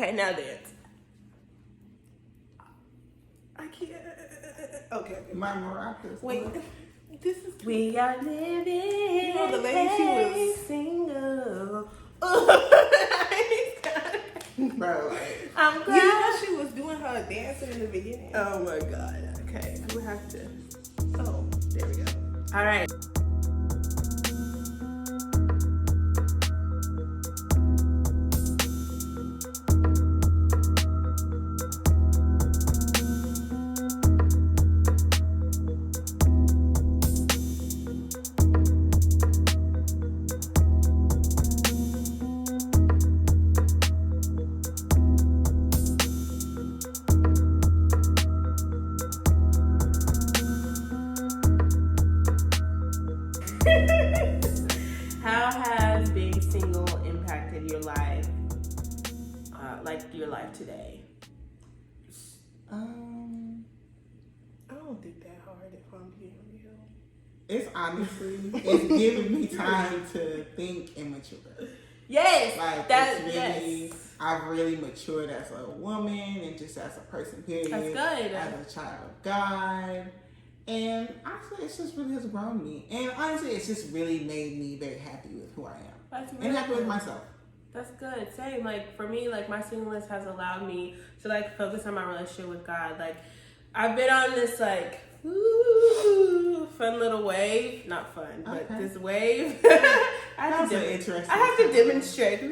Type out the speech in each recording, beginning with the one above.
Okay, now dance. I can't. Okay. My maracas. Wait, this is. We are living. You know the lady, she was single. Bro, like, I'm glad. You know she was doing her dancing in the beginning. oh my god. Okay, we have to. Oh, There we go. all right. How has being single impacted your life, like your life today? I don't think that hard if I'm being real. It's honestly, it's giving me time to think and mature. Yes, Like, that, it's really, yes. I've really matured as a woman and just as a person, period. That's good. As a child of God. And honestly, it's just really has grown me. And honestly, it's just really made me very happy with who I am. That's really and happy good. with myself. That's good. Same. Like, for me, like, my singleness has allowed me to, like, focus on my relationship with God. Like, I've been on this, like, fun little wave. Not fun, but this wave. I have to demonstrate.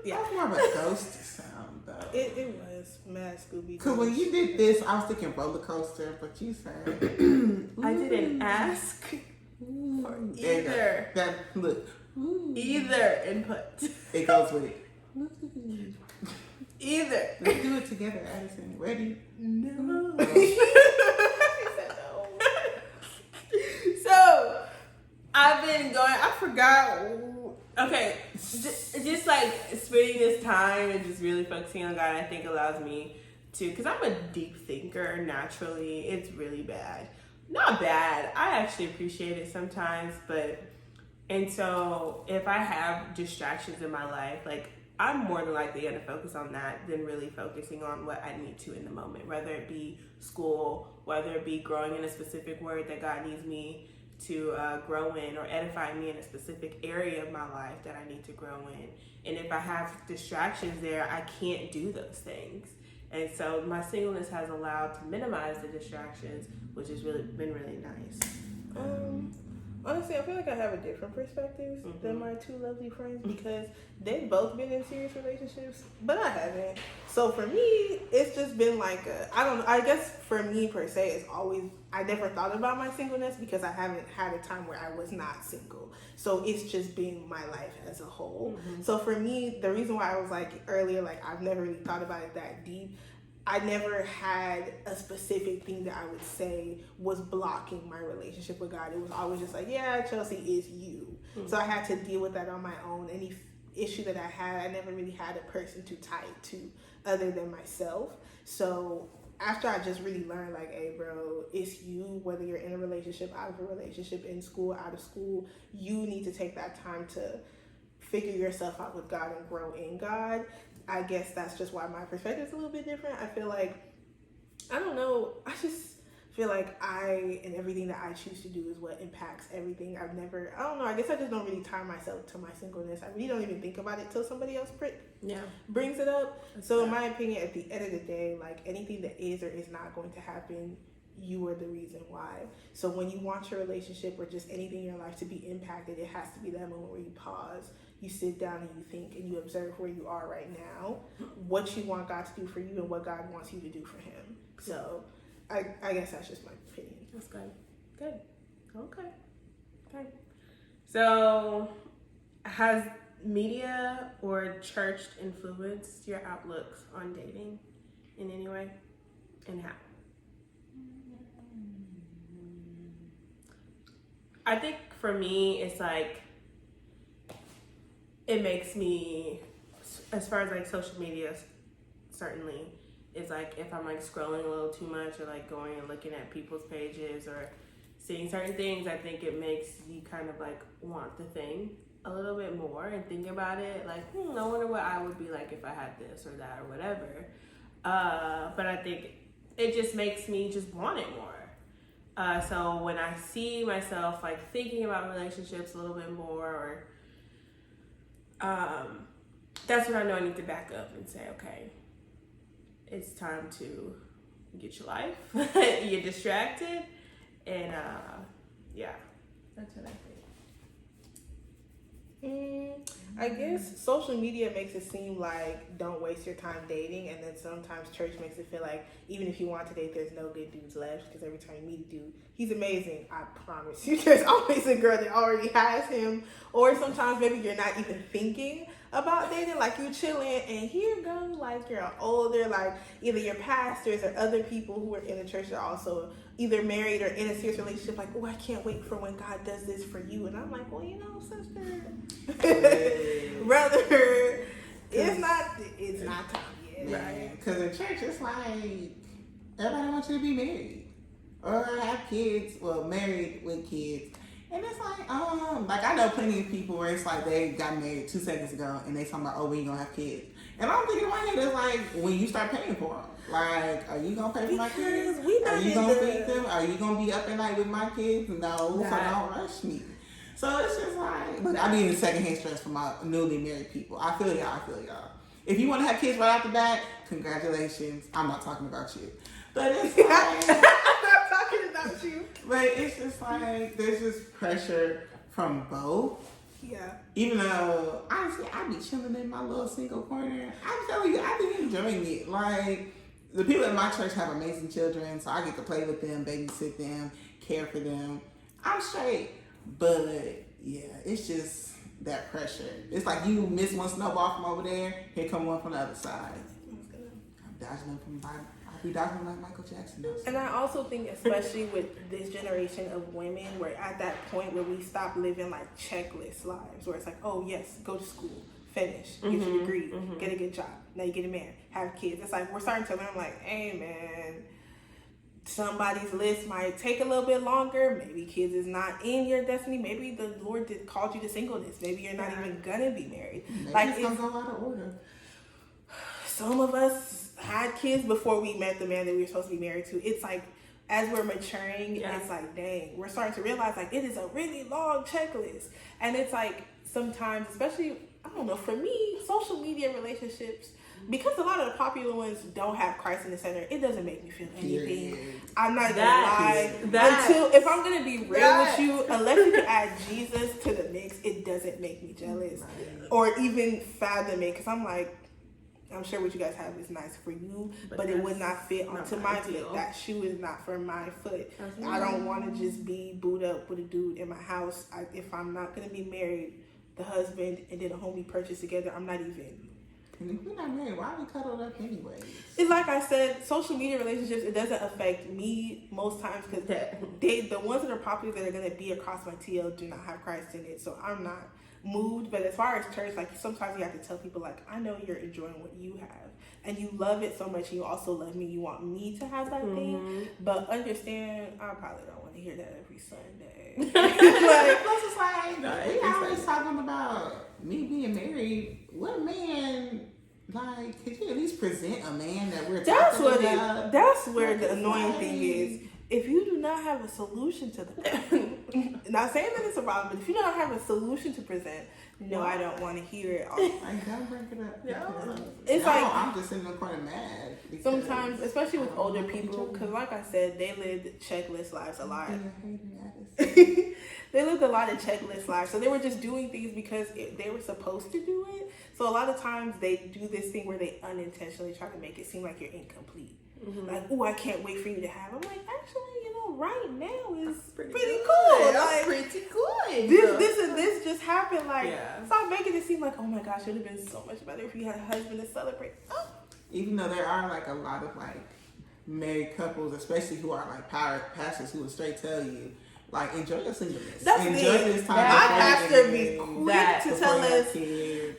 Yeah. That's more of a ghost sound, though. It was mad Scooby. Because when you did this, I was thinking roller coaster, but you said I didn't ask for either. That look. Either input. It goes with it. Either. Let's do it together, Addison. Ready? No. She said no. So, I've been going, I forgot. Okay, just like spending this time and just really focusing on God, I think allows me to, because I'm a deep thinker naturally. It's really bad. Not bad. I actually appreciate it sometimes, and so if I have distractions in my life, like, I'm more than likely going to focus on that than really focusing on what I need to in the moment, whether it be school, whether it be growing in a specific word that God needs me to grow in, or edifying me in a specific area of my life that I need to grow in. And if I have distractions there, I can't do those things. And so my singleness has allowed to minimize the distractions, which has really been really nice. Honestly, I feel like I have a different perspective than my two lovely friends, because they've both been in serious relationships, but I haven't. So for me, it's just been like I guess for me per se, it's always, I never thought about my singleness because I haven't had a time where I was not single. So it's just been my life as a whole. So for me, the reason why I was like earlier, like, I've never really thought about it that deep, I never had a specific thing that I would say was blocking my relationship with God. It was always just like, yeah, Chelsea is you. So I had to deal with that on my own. Any issue that I had, I never really had a person to tie it to other than myself. So after I just really learned, like, hey, bro, it's you, whether you're in a relationship, out of a relationship, in school, out of school, you need to take that time to figure yourself out with God and grow in God. I guess that's just why my perspective is a little bit different. I feel like, I don't know, I just feel like everything that I choose to do is what impacts everything. I don't know, I guess I just don't really tie myself to my singleness. I really don't even think about it till somebody else brings it up. So in my opinion, at the end of the day, like, anything that is or is not going to happen, you are the reason why. So when you want your relationship or just anything in your life to be impacted, it has to be that moment where you pause, you sit down and you think and you observe where you are right now, what you want God to do for you and what God wants you to do for him. So I guess that's just my opinion. That's good. Good. Okay. So has media or church influenced your outlooks on dating in any way, and how? I think for me, it's like, it makes me, as far as like social media, certainly, is like, if I'm like scrolling a little too much or like going and looking at people's pages or seeing certain things, I think it makes you kind of like want the thing a little bit more and think about it, like, I wonder what I would be like if I had this or that or whatever. But I think it just makes me just want it more. So when I see myself like thinking about relationships a little bit more, or that's when I know I need to back up and say, okay, it's time to get your life. You're distracted, and yeah, that's what I think. I guess social media makes it seem like don't waste your time dating, and then sometimes church makes it feel like even if you want to date, there's no good dudes left, because every time you meet a dude, he's amazing. I promise you, there's always a girl that already has him. Or sometimes maybe you're not even thinking about dating, like you chilling, and here goes like you're older, like either your pastors or other people who are in the church are also either married or in a serious relationship, like, oh, I can't wait for when God does this for you. And I'm like, well, you know, sister, brother, it's not time yet, right? Because in church, it's like everybody wants you to be married or have kids, well, married with kids. And it's like I know plenty of people where it's like they got married 2 seconds ago and they talking about, oh, when you gonna have kids? And I'm thinking in my head, it's like, when you start paying for them. Like, are you gonna pay for my kids? Are you gonna feed them? Are you gonna be up at night with my kids? No, so don't rush me. So it's just like, but I be in secondhand stress for my newly married people. I feel y'all. If you want to have kids right after that, congratulations. I'm not talking about you. But it's like, I'm not talking about you. But it's just like, there's just pressure from both. Yeah. Even though, honestly, I be chilling in my little single corner. I'm telling you, I be enjoying it. Like, the people at my church have amazing children, so I get to play with them, babysit them, care for them. I'm straight. But, yeah, it's just that pressure. It's like you miss one snowball from over there, here come one from the other side. I'm dodging them from Bible. We dodging like Michael Jackson does. And I also think, especially with this generation of women, we're at that point where we stop living like checklist lives, where it's like, oh yes, go to school, finish, get your degree, get a good job, now you get a man, have kids. It's like we're starting to learn, like, hey man, somebody's list might take a little bit longer. Maybe kids is not in your destiny. Maybe the Lord called you to singleness. Maybe you're not even gonna be married. Maybe like it's gonna go out of order. Some of us had kids before we met the man that we were supposed to be married to. It's like, as we're maturing, it's like, dang, we're starting to realize like it is a really long checklist. And it's like sometimes, especially, I don't know, for me, social media relationships, because a lot of the popular ones don't have Christ in the center, it doesn't make me feel anything. Yeah. I'm not gonna lie. Until, if I'm gonna be real with you, unless you can add Jesus to the mix, it doesn't make me jealous or even fathom it. Because I'm like, I'm sure what you guys have is nice for you, but it would not fit onto my foot. That shoe is not for my foot. I don't want to just be booed up with a dude in my house. If I'm not going to be married, the husband and then a home we purchase together, I'm not even. And if we're not married, why are we cuddled up anyways? It's like I said, social media relationships, it doesn't affect me most times because the ones that are popular that are going to be across my TL do not have Christ in it. So I'm not moved. But as far as church, like sometimes you have to tell people like, I know you're enjoying what you have and you love it so much and you also love me, you want me to have that thing, but understand I probably don't want to hear that every Sunday. Like, plus it's like, we always talking about me being married. What man, like, could you at least present a man that we're talking about? That's where the annoying thing is. If you do not have a solution to the not saying that it's a problem, but if you don't have a solution to present, no, I don't want to hear it. Like, don't bring it up. No. It's like, I'm just in the corner mad. Sometimes, especially with older people, because like I said, they lived checklist lives a lot. They lived a lot of checklist lives. So they were just doing things because they were supposed to do it. So a lot of times they do this thing where they unintentionally try to make it seem like you're incomplete. Like, oh, I can't wait for you to have. I'm like, actually, you know, right now is pretty cool. Like, pretty good. This just happened. Like, stop making it seem like, oh my gosh, it would have been so much better if you had a husband to celebrate. Oh. Even though there are like a lot of like married couples, especially who are like pastors, who will straight tell you, like, enjoy your singleness. That's enjoy this time. My pastor be quick to tell us,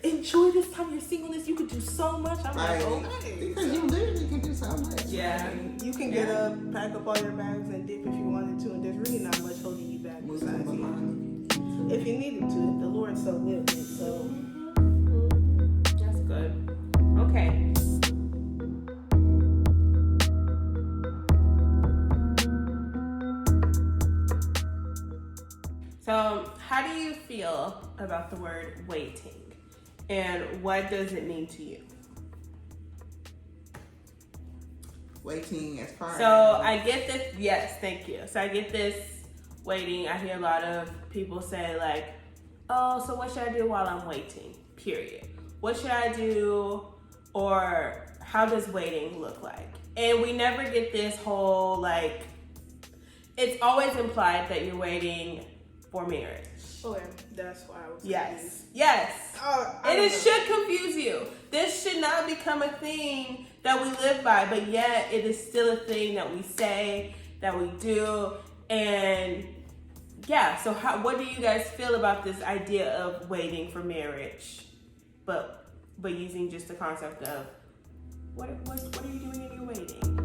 enjoy this time of your singleness. You could do so much. I'm like, okay. Because you literally can do so much. Yeah. You can get up, pack up all your bags, and dip if you wanted to, and there's really not much holding you back besides you. if you needed to, if the Lord so willed it. So That's good. Okay. So, how do you feel about the word waiting? And what does it mean to you? Waiting as far So, as I get this. Yes, thank you. So, I get this waiting. I hear a lot of people say, like, oh, so what should I do while I'm waiting? Period. What should I do? Or how does waiting look like? And we never get this whole, like, it's always implied that you're waiting for marriage. okay, that's why I was Yes. confused. Yes. Oh, And it should confuse you. This should not become a thing that we live by, but yet it is still a thing that we say, that we do. And yeah, so what do you guys feel about this idea of waiting for marriage, but using just the concept of what are you doing if you're waiting?